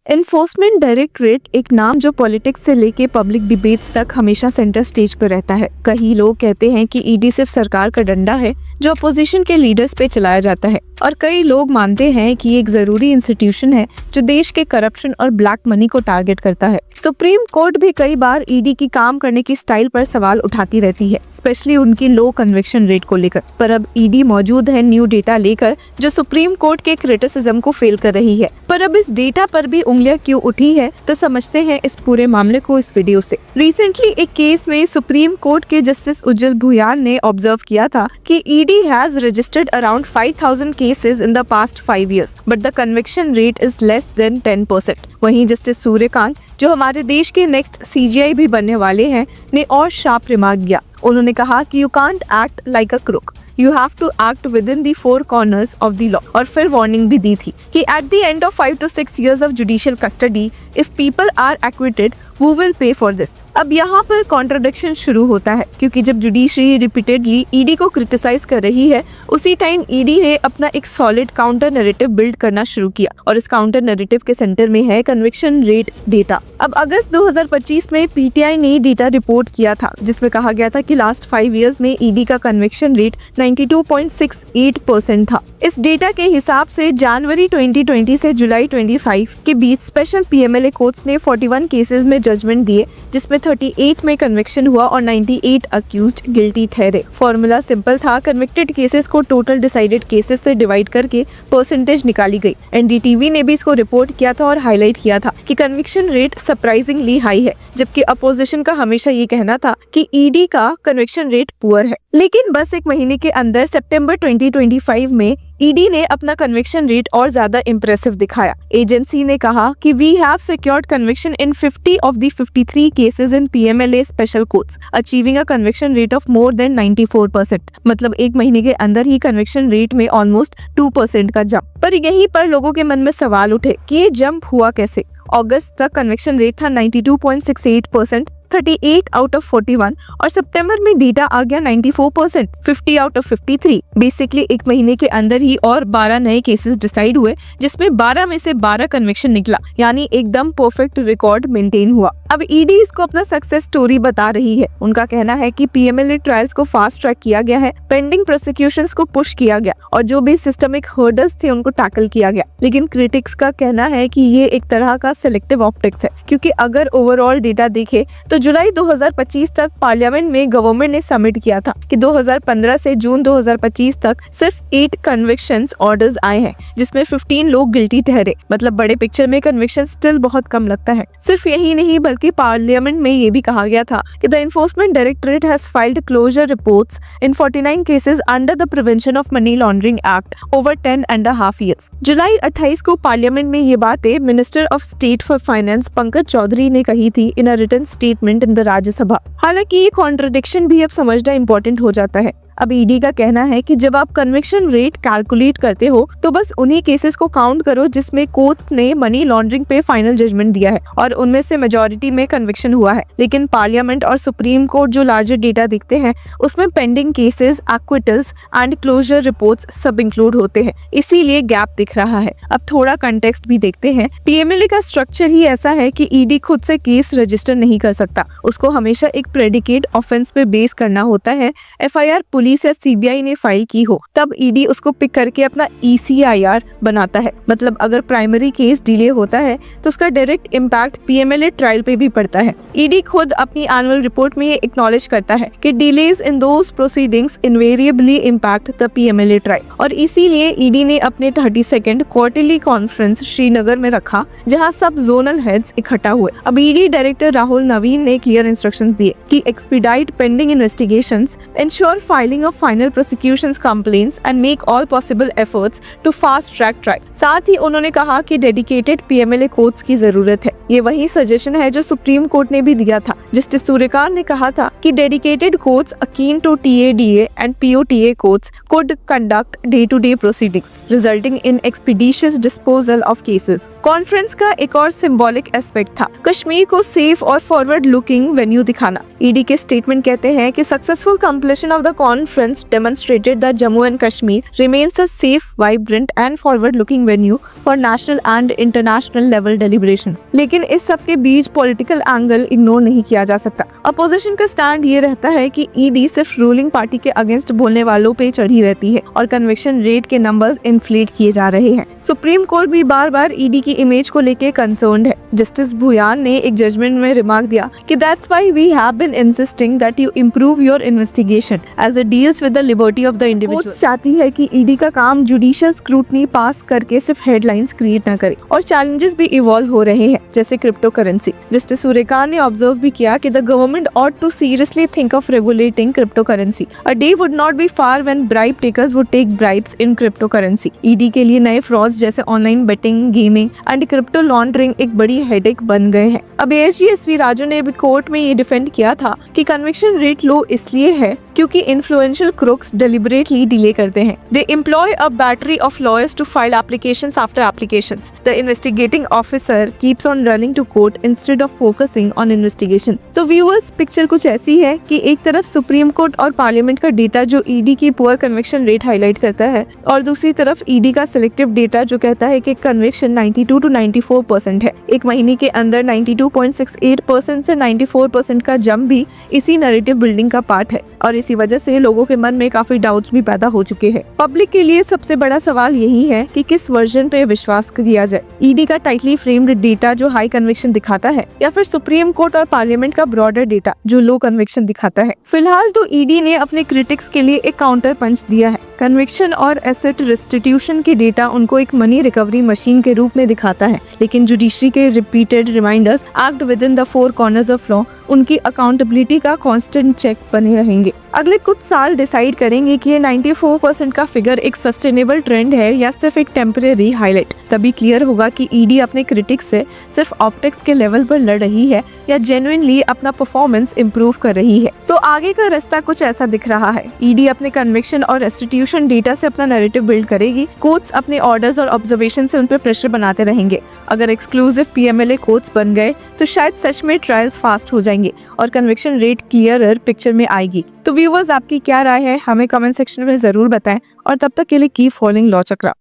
Enforcement directorate एक नाम जो पॉलिटिक्स से लेके पब्लिक डिबेट्स तक हमेशा सेंटर स्टेज पर रहता है। कई लोग कहते हैं कि ईडी सिर्फ सरकार का डंडा है जो अपोजिशन के लीडर्स पे चलाया जाता है, और कई लोग मानते हैं कि ये एक जरूरी इंस्टीट्यूशन है जो देश के करप्शन और ब्लैक मनी को टारगेट करता है। सुप्रीम कोर्ट भी कई बार ईडी की काम करने की स्टाइल पर सवाल उठाती रहती है, स्पेशली उनकी लो कन्विक्शन रेट को लेकर। पर अब ईडी मौजूद है न्यू डेटा लेकर जो सुप्रीम कोर्ट के क्रिटिसिज्म को फेल कर रही है। पर अब इस डेटा पर भी उंगलियां क्यों उठी है, तो समझते हैं इस पूरे मामले को इस वीडियो से। रिसेंटली एक केस में सुप्रीम कोर्ट के जस्टिस उज्जवल भुयान ने ऑब्जर्व किया था कि ED has registered around 5000 cases in the past 5 years, but the conviction rate is less than 10%। वहीं जस्टिस सूर्यकांत, जो हमारे देश के नेक्स्ट सीजीआई भी बनने वाले हैं, ने और शार्प रिमार्क दिया। उन्होंने कहा कि you can't act like a crook, you have to act within the 4 corners of the law. और फिर वार्निंग भी दी थी कि at the end of 5 to 6 years of judicial custody, if people are acquitted we will pay for this. अब यहाँ पर contradiction शुरू होता है, क्योंकि जब जुडिशरी रिपीटेडली ईडी को क्रिटिसाइज कर रही है, उसी टाइम ईडी ने अपना एक सॉलिड काउंटर नैरेटिव बिल्ड करना शुरू किया, और इस काउंटर नैरेटिव के सेंटर में है कन्विक्शन रेट डेटा। अब अगस्त 2025 में पीटीआई ने डेटा रिपोर्ट किया था, जिसमें कहा गया था कि लास्ट 5 years में ईडी का कन्विक्शन रेट 92.68% था। इस डेटा के हिसाब से जनवरी 2020 से जुलाई 25 के बीच स्पेशल पीएमएलए कोर्ट्स ने 41 केसेस में जजमेंट दिए, जिसमें 38 में कन्विक्शन हुआ और 98 अक्यूज्ड गिल्टी ठहरे। फॉर्मूला सिंपल था, कन्विक्टेड केसेस को टोटल डिसाइडेड केसेस से डिवाइड करके परसेंटेज निकाली गई। एनडीटीवी ने भी इसको रिपोर्ट किया था और हाईलाइट किया था कि कन्विक्शन रेट सरप्राइजिंगली हाई है, जबकि अपोजिशन का हमेशा ये कहना था कि ईडी का कन्विक्शन रेट पुअर है। लेकिन बस एक महीने के अंदर सितंबर 2025 में ईडी ने अपना कन्विक्शन रेट और ज्यादा इम्प्रेसिव दिखाया। एजेंसी ने कहा कि we have secured conviction in 50 of the 53 cases in PMLA special courts, achieving a conviction rate of more than 94%। मतलब एक महीने के अंदर ही कन्विक्शन रेट में ऑलमोस्ट 2% का जंप। पर यहीं पर लोगों के मन में सवाल उठे कि ये जंप हुआ कैसे। अगस्त तक कन्विक्शन रेट था 92.68%, 38 out of 41, और सितंबर में डेटा आ गया 94%, 50 out of 53। बेसिकली एक महीने के अंदर ही और 12 नए केसेस डिसाइड हुए, जिसमें 12 में से 12 कन्विक्शन निकला, यानी एकदम परफेक्ट रिकॉर्ड मेंटेन हुआ। अब ईडी इसको अपना सक्सेस स्टोरी बता रही है। उनका कहना है कि पीएमएलए ट्रायल्स को फास्ट ट्रैक किया गया है, पेंडिंग प्रोसिक्यूशंस को पुश किया गया, और जो भी सिस्टमिक हर्डल्स थे उनको टैकल किया गया। लेकिन क्रिटिक्स का कहना है कि ये एक तरह का सिलेक्टिव ऑप्टिक्स है, क्योंकि अगर ओवरऑल डेटा देखे तो जुलाई 2025 तक पार्लियामेंट में गवर्नमेंट ने सबमिट किया था कि 2015 से जून 2025 तक सिर्फ 8 कन्विक्शंस ऑर्डर्स आए हैं, जिसमें 15 लोग गिल्टी ठहरे। मतलब बड़े पिक्चर में कन्विक्शन स्टिल बहुत कम लगता है। सिर्फ यही नहीं, बल्कि पार्लियामेंट में ये भी कहा गया था कि the enforcement directorate has filed closure reports in 49 cases under the prevention of money laundering act over 10.5 years। जुलाई 28 को पार्लियामेंट में ये बातें minister of state for finance Pankaj Chaudhary ने कही थी in a written statement in the Rajya Sabha. हालांकि ये कॉन्ट्रडिक्शन भी अब समझना इंपॉर्टेंट हो जाता है। अब ईडी का कहना है कि जब आप कन्विक्शन रेट कैलकुलेट करते हो तो बस उन्हीं केसेस को काउंट करो जिसमें कोर्ट ने मनी लॉन्ड्रिंग पे फाइनल जजमेंट दिया है, और उनमें से मेजॉरिटी में कन्विक्शन हुआ है। लेकिन पार्लियामेंट और सुप्रीम कोर्ट जो लार्जर डेटा देखते हैं, उसमें pending cases, acquittals and closure reports सब इंक्लूड होते हैं, इसीलिए गैप दिख रहा है। अब थोड़ा कंटेक्स्ट भी देखते हैं। पीएमएलए का स्ट्रक्चर ही ऐसा है कि ईडी खुद से केस रजिस्टर नहीं कर सकता, उसको हमेशा एक प्रेडिकेट ऑफेंस पे बेस करना होता है। एफआईआर पुलिस या सीबीआई ने फाइल की हो, तब ईडी उसको पिक करके अपना ईसीआईआर बनाता है। मतलब अगर प्राइमरी केस डिले होता है तो उसका डायरेक्ट इम्पैक्ट पीएमएलए ट्रायल पे भी पड़ता है। ईडी खुद अपनी एनुअल रिपोर्ट में ये एक्नॉलेज करता है कि delays in those proceedings invariably impact the PMLA trial, और इसीलिए ईडी ने अपने 32nd क्वार्टरली कॉन्फ्रेंस श्रीनगर में रखा, जहां सब जोनल हेड्स इकट्ठा हुए। अब ईडी डायरेक्टर राहुल नवीन ने क्लियर इंस्ट्रक्शंस दिए कि expedite pending investigations, ensure filing of final prosecutions complaints and make all possible efforts to fast track trial. साथ ही उन्होंने कहा कि डेडिकेटेड पीएमएलए कोर्ट्स की जरूरत है। ये वही सजेशन है जो सुप्रीम कोर्ट ने भी दिया था। जस्टिस सूर्यकांत ने कहा था कि dedicated courts akin to TADA and POTA courts could conduct day to day proceedings resulting in expeditious disposal of cases. Conference का एक और सिंबॉलिक एस्पेक्ट था कश्मीर को सेफ और फॉरवर्ड लुकिंग वेन्यू दिखाना। ईडी के स्टेटमेंट कहते हैं कि successful completion of the con conference demonstrated that Jammu and Kashmir remains a safe, vibrant and forward-looking venue for national and international level deliberations. लेकिन इस सब के बीच पॉलिटिकल एंगल इग्नोर नहीं किया जा सकता। अपोजिशन का स्टैंड ये रहता है कि ईडी सिर्फ रूलिंग पार्टी के अगेंस्ट बोलने वालों पे चढ़ी रहती है और कन्विक्शन रेट के नंबर्स इन्फ्लेट किए जा रहे हैं। सुप्रीम कोर्ट भी बार बार ईडी की इमेज को लेके कंसर्न्ड है। जस्टिस भुयान ने एक जजमेंट में रिमार्क दिया कि that's why we have been insisting that you improve your investigation as it deals with the liberty of the individual. Court चाहती है कि ईडी का काम जुडिशियल स्क्रूटनी पास करके सिर्फ हेडलाइंस क्रिएट न करे और चैलेंजेस भी इवॉल्व हो रहे हैं, जैसे क्रिप्टो करेंसी। जस्टिस सूर्यकांत ने ऑब्जर्व भी किया कि the government ought to seriously think of regulating cryptocurrency. A day would not be far when bribe takers would take bribes in cryptocurrency. ED के लिए नए frauds जैसे online betting, gaming and crypto laundering एक बड़ी headache बन गए हैं। अब ASG राजू ने भी कोर्ट में ये डिफेंड किया था कि कन्विक्शन रेट लो इसलिए है क्योंकि इन्फ्लुएंशियल क्रूक्स डेलिबरेटली डिले करते हैं। They employ a battery of lawyers to file applications after applications. The investigating officer keeps on running to court instead of focusing on investigation. तो viewers picture कुछ ऐसी है कि एक तरफ सुप्रीम कोर्ट और पार्लियामेंट का डेटा जो ईडी की पुअर कन्विक्शन रेट हाईलाइट करता है और दूसरी तरफ ईडी का सिलेक्टिव डेटा जो कहता है कि कन्विक्शन 92 to 94% है। एक महीने के अंदर 92.68% से 94% का जंप भी इसी नैरेटिव बिल्डिंग का पार्ट है और इसी वजह से लोगों के मन में काफी डाउट्स भी पैदा हो चुके हैं। पब्लिक के लिए सबसे बड़ा सवाल यही है कि किस वर्जन पे विश्वास किया जाए, ईडी का टाइटली फ्रेम्ड डेटा जो हाई कन्विक्शन दिखाता है या फिर सुप्रीम कोर्ट और पार्लियामेंट का ब्रॉडर डेटा जो लो कन्विक्शन दिखाता है। फिलहाल तो ईडी ने अपने क्रिटिक्स के लिए एक काउंटर पंच दिया है। कन्विक्शन और एसेट रेस्टिट्यूशन के डेटा उनको एक मनी रिकवरी मशीन के रूप में दिखाता है, लेकिन जुडिशरी के repeated reminders act within the four corners of law उनकी अकाउंटेबिलिटी का कांस्टेंट चेक बने रहेंगे। अगले कुछ साल डिसाइड करेंगे कि ये 94% का फिगर एक सस्टेनेबल ट्रेंड है या सिर्फ एक टेम्परेरी हाईलाइट। तभी क्लियर होगा कि ईडी अपने क्रिटिक्स से सिर्फ ऑप्टिक्स के लेवल पर लड़ रही है या जेन्युइनली अपना परफॉर्मेंस इंप्रूव कर रही है। तो आगे का रास्ता कुछ ऐसा दिख रहा है। ईडी अपने कन्विक्शन और रेस्टिट्यूशन डेटा से अपना नैरेटिव बिल्ड करेगी। कोर्ट्स अपने ऑर्डर्स और ऑब्जर्वेशन से उन पर प्रेशर बनाते रहेंगे। अगर एक्सक्लूसिव पीएमएलए कोर्ट्स बन गए तो शायद सच में ट्रायल्स फास्ट हो जाएंगे और कन्विक्शन रेट क्लियरर पिक्चर में आएगी। तो व्यूअर्स, आपकी क्या राय है हमें कमेंट सेक्शन में जरूर बताएं और तब तक के लिए कीप फॉलोइंग लॉ चक्रा।